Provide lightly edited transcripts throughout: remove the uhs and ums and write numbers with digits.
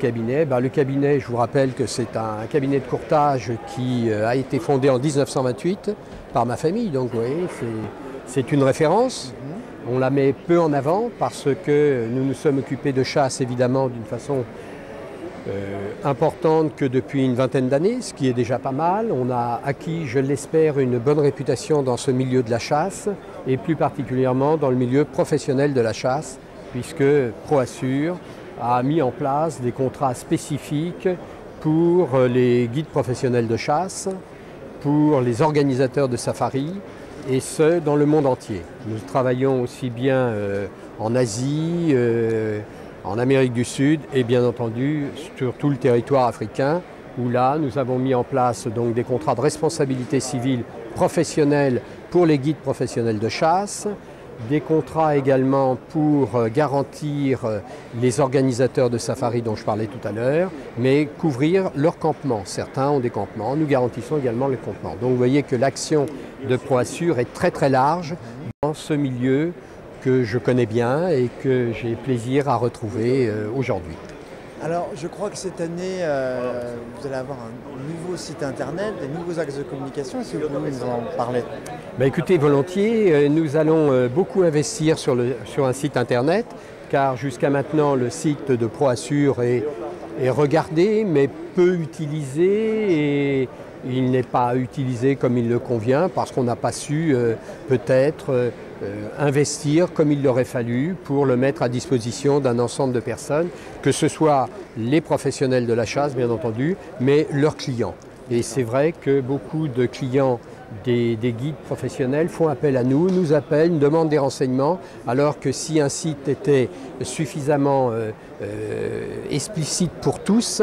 cabinet. Le cabinet, je vous rappelle que c'est un cabinet de courtage qui a été fondé en 1928 par ma famille. Donc vous voyez, c'est une référence. On la met peu en avant parce que nous nous sommes occupés de chasse évidemment d'une façon importante que depuis une vingtaine d'années, ce qui est déjà pas mal. On a acquis, je l'espère, une bonne réputation dans ce milieu de la chasse et plus particulièrement dans le milieu professionnel de la chasse, puisque ProAssure a mis en place des contrats spécifiques pour les guides professionnels de chasse, pour les organisateurs de safari, et ce, dans le monde entier. Nous travaillons aussi bien en Asie, en Amérique du Sud et bien entendu sur tout le territoire africain, où là, nous avons mis en place donc, des contrats de responsabilité civile professionnelle pour les guides professionnels de chasse, des contrats également pour garantir les organisateurs de safari dont je parlais tout à l'heure, mais couvrir leurs campements. Certains ont des campements, nous garantissons également les campements. Donc vous voyez que l'action de ProAssure est très très large dans ce milieu que je connais bien et que j'ai plaisir à retrouver aujourd'hui. Alors, je crois que cette année, vous allez avoir un nouveau site internet, des nouveaux axes de communication. Est-ce que vous pouvez nous en parler? Écoutez, volontiers. Nous allons beaucoup investir sur un site internet, car jusqu'à maintenant, le site de ProAssure est regardé, mais peu utilisé. Et il n'est pas utilisé comme il le convient, parce qu'on n'a pas su peut-être investir comme il l'aurait fallu pour le mettre à disposition d'un ensemble de personnes, que ce soit les professionnels de la chasse, bien entendu, mais leurs clients. Et c'est vrai que beaucoup de clients des guides professionnels font appel à nous, nous appellent, nous demandent des renseignements, alors que si un site était suffisamment explicite pour tous,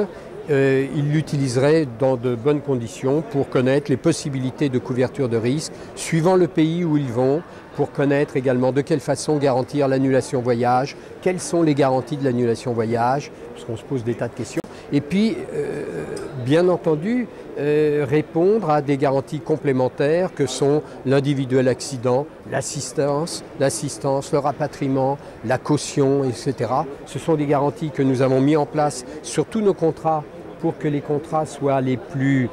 ils l'utiliseraient dans de bonnes conditions pour connaître les possibilités de couverture de risque, suivant le pays où ils vont, pour connaître également de quelle façon garantir l'annulation voyage, quelles sont les garanties de l'annulation voyage, parce qu'on se pose des tas de questions. Et puis, bien entendu, répondre à des garanties complémentaires que sont l'individuel accident, l'assistance, le rapatriement, la caution, etc. Ce sont des garanties que nous avons mis en place sur tous nos contrats pour que les contrats soient les plus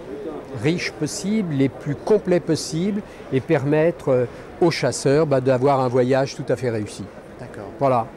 riches possibles, les plus complets possibles et permettre aux chasseurs d'avoir un voyage tout à fait réussi. D'accord. Voilà.